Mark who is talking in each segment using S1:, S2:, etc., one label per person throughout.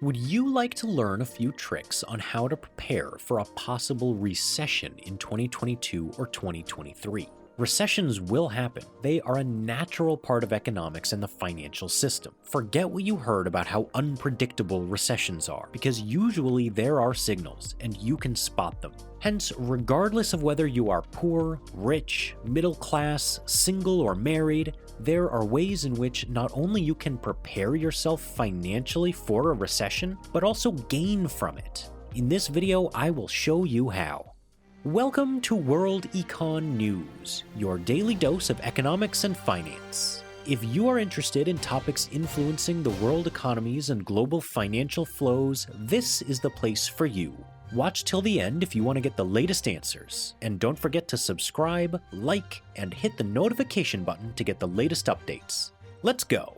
S1: Would you like to learn a few tricks on how to prepare for a possible recession in 2022 or 2023? Recessions will happen. They are a natural part of economics and the financial system. Forget what you heard about how unpredictable recessions are, because usually there are signals, and you can spot them. Hence, regardless of whether you are poor, rich, middle class, single, or married, there are ways in which not only you can prepare yourself financially for a recession, but also gain from it. In this video, I will show you how. Welcome to World Econ News, your daily dose of economics and finance. If you are interested in topics influencing the world economies and global financial flows, this is the place for you. Watch till the end if you want to get the latest answers, and don't forget to subscribe, like, and hit the notification button to get the latest updates. Let's go!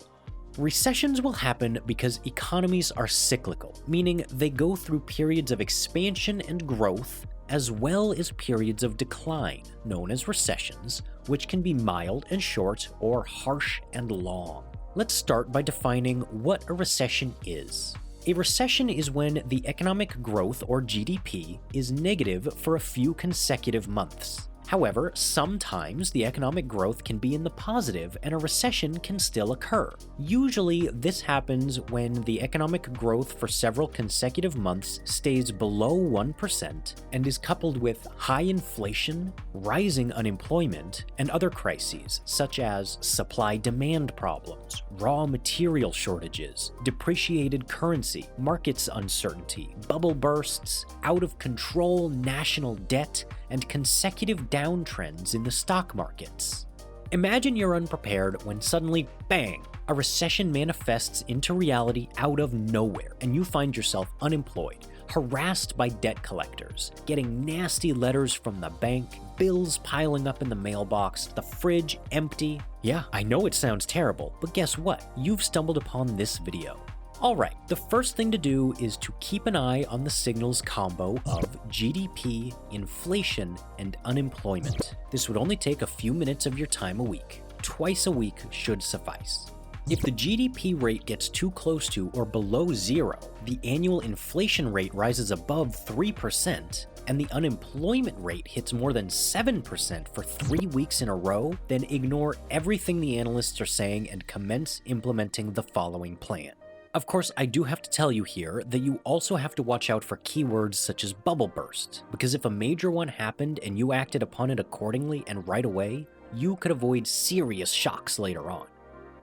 S1: Recessions will happen because economies are cyclical, meaning they go through periods of expansion and growth, as well as periods of decline, known as recessions, which can be mild and short or harsh and long. Let's start by defining what a recession is. A recession is when the economic growth, or GDP, is negative for a few consecutive months. However, sometimes the economic growth can be in the positive and a recession can still occur. Usually, this happens when the economic growth for several consecutive months stays below 1% and is coupled with high inflation, rising unemployment, and other crises such as supply-demand problems, raw material shortages, depreciated currency, markets uncertainty, bubble bursts, out-of-control national debt, and consecutive downtrends in the stock markets. Imagine you're unprepared when suddenly, bang, a recession manifests into reality out of nowhere, and you find yourself unemployed, harassed by debt collectors, getting nasty letters from the bank, bills piling up in the mailbox, the fridge empty. Yeah, I know it sounds terrible, but guess what? You've stumbled upon this video. Alright, the first thing to do is to keep an eye on the signals combo of GDP, inflation, and unemployment. This would only take a few minutes of your time a week. Twice a week should suffice. If the GDP rate gets too close to or below zero, the annual inflation rate rises above 3%, and the unemployment rate hits more than 7% for 3 weeks in a row, then ignore everything the analysts are saying and commence implementing the following plan. Of course, I do have to tell you here that you also have to watch out for keywords such as bubble burst, because if a major one happened and you acted upon it accordingly and right away, you could avoid serious shocks later on.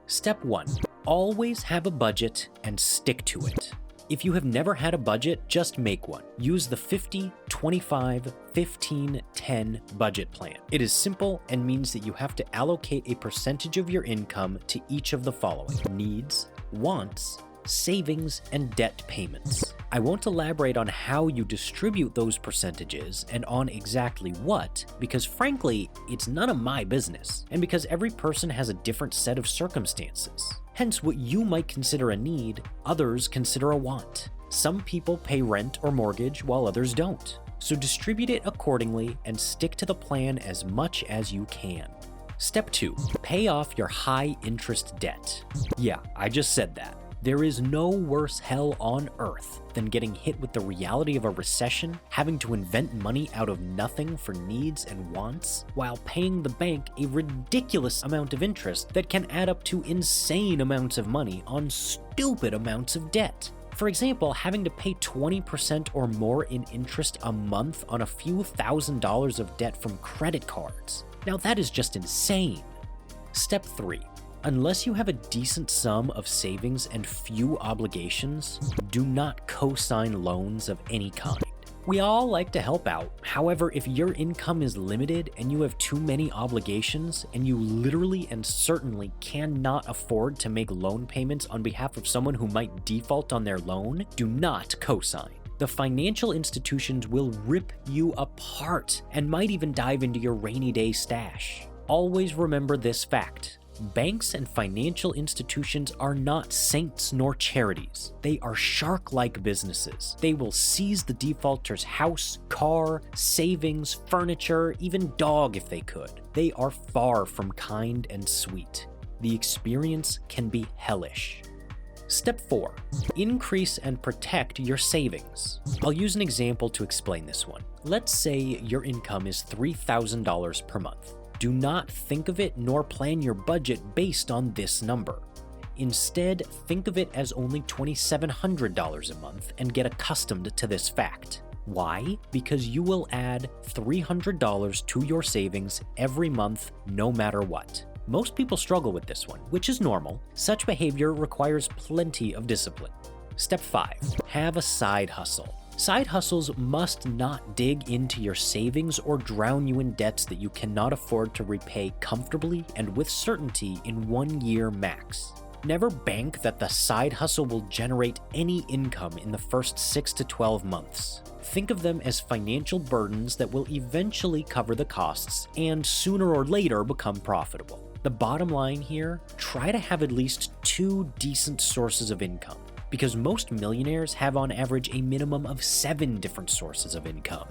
S1: Step 1. Always have a budget and stick to it. If you have never had a budget, just make one. Use the 50, 25, 15, 10 budget plan. It is simple and means that you have to allocate a percentage of your income to each of the following: needs, wants, savings, and debt payments. I won't elaborate on how you distribute those percentages and on exactly what, because frankly, it's none of my business, and because every person has a different set of circumstances. Hence, what you might consider a need, others consider a want. Some people pay rent or mortgage while others don't. So distribute it accordingly and stick to the plan as much as you can. Step 2. Pay off your high-interest debt. Yeah, I just said that. There is no worse hell on earth than getting hit with the reality of a recession, having to invent money out of nothing for needs and wants, while paying the bank a ridiculous amount of interest that can add up to insane amounts of money on stupid amounts of debt. For example, having to pay 20% or more in interest a month on a few $1,000s of debt from credit cards. Now that is just insane. Step 3. Unless you have a decent sum of savings and few obligations, do not co-sign loans of any kind. We all like to help out. However, if your income is limited and you have too many obligations and you literally and certainly cannot afford to make loan payments on behalf of someone who might default on their loan, do not co-sign. The financial institutions will rip you apart and might even dive into your rainy day stash. Always remember this fact. Banks and financial institutions are not saints nor charities. They are shark-like businesses. They will seize the defaulter's house, car, savings, furniture, even dog if they could. They are far from kind and sweet. The experience can be hellish. Step 4. Increase and protect your savings. I'll use an example to explain this one. Let's say your income is $3,000 per month. Do not think of it nor plan your budget based on this number. Instead, think of it as only $2,700 a month and get accustomed to this fact. Why? Because you will add $300 to your savings every month, no matter what. Most people struggle with this one, which is normal. Such behavior requires plenty of discipline. Step 5. Have a side hustle. Side hustles must not dig into your savings or drown you in debts that you cannot afford to repay comfortably and with certainty in 1 year max. Never bank that the side hustle will generate any income in the first 6 to 12 months. Think of them as financial burdens that will eventually cover the costs and sooner or later become profitable. The bottom line here, try to have at least 2 decent sources of income, because most millionaires have on average a minimum of 7 different sources of income.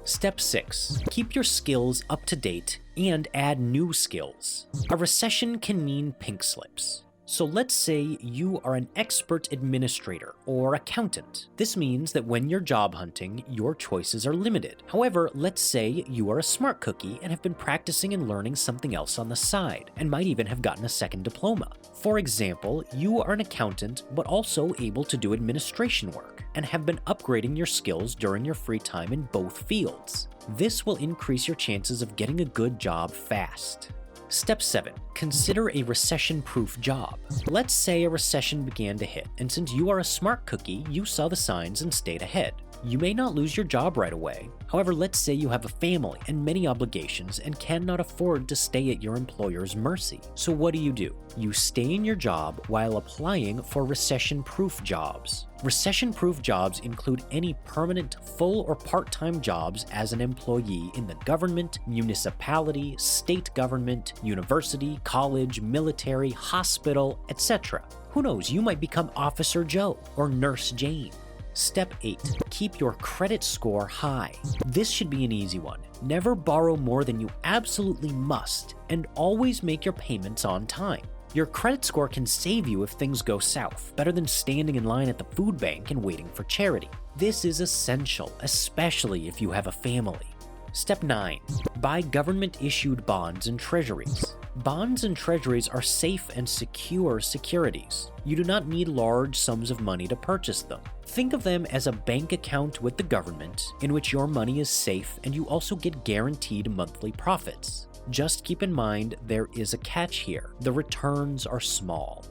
S1: Step 6. Keep your skills up to date and add new skills. A recession can mean pink slips. So let's say you are an expert administrator or accountant. This means that when you're job hunting, your choices are limited. However, let's say you are a smart cookie and have been practicing and learning something else on the side, and might even have gotten a second diploma. For example, you are an accountant but also able to do administration work, and have been upgrading your skills during your free time in both fields. This will increase your chances of getting a good job fast. Step 7. Consider a recession-proof job. Let's say a recession began to hit, and since you are a smart cookie, you saw the signs and stayed ahead. You may not lose your job right away. However, let's say you have a family and many obligations and cannot afford to stay at your employer's mercy. So what do? You stay in your job while applying for recession-proof jobs. Recession-proof jobs include any permanent, full or part-time jobs as an employee in the government, municipality, state government, university, college, military, hospital, etc. Who knows, you might become Officer Joe or Nurse Jane. Step 8. Keep your credit score high. This should be an easy one. Never borrow more than you absolutely must, and always make your payments on time. Your credit score can save you if things go south, better than standing in line at the food bank and waiting for charity. This is essential, especially if you have a family. Step 9. Buy government-issued bonds and treasuries. Bonds and treasuries are safe and secure securities. You do not need large sums of money to purchase them. Think of them as a bank account with the government, in which your money is safe and you also get guaranteed monthly profits. Just keep in mind there is a catch here. The returns are small.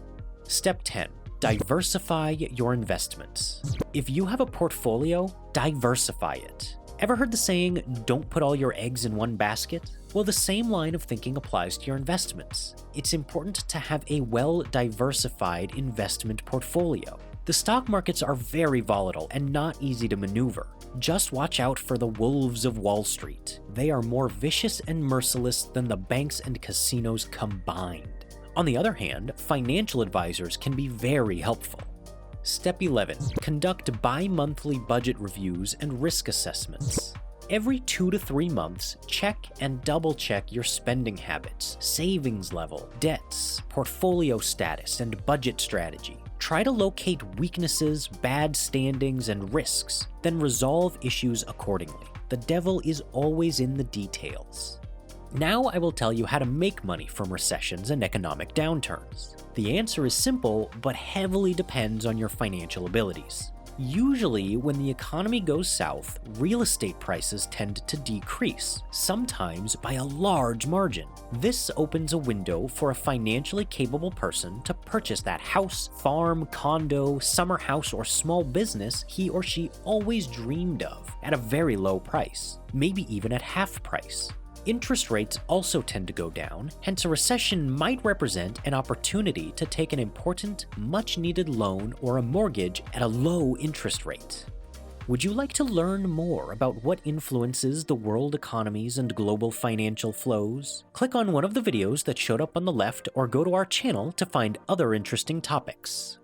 S1: Step 10. Diversify your investments. If you have a portfolio, diversify it. Ever heard the saying, don't put all your eggs in one basket? Well, the same line of thinking applies to your investments. It's important to have a well-diversified investment portfolio. The stock markets are very volatile and not easy to maneuver. Just watch out for the wolves of Wall Street. They are more vicious and merciless than the banks and casinos combined. On the other hand, financial advisors can be very helpful. Step 11. Conduct bi-monthly budget reviews and risk assessments. Every 2 to 3 months, check and double-check your spending habits, savings level, debts, portfolio status, and budget strategy. Try to locate weaknesses, bad standings, and risks, then resolve issues accordingly. The devil is always in the details. Now I will tell you how to make money from recessions and economic downturns. The answer is simple, but heavily depends on your financial abilities. Usually, when the economy goes south, real estate prices tend to decrease, sometimes by a large margin. This opens a window for a financially capable person to purchase that house, farm, condo, summer house, or small business he or she always dreamed of at a very low price, maybe even at half price. Interest rates also tend to go down, hence a recession might represent an opportunity to take an important, much-needed loan or a mortgage at a low interest rate. Would you like to learn more about what influences the world economies and global financial flows? Click on one of the videos that showed up on the left or go to our channel to find other interesting topics.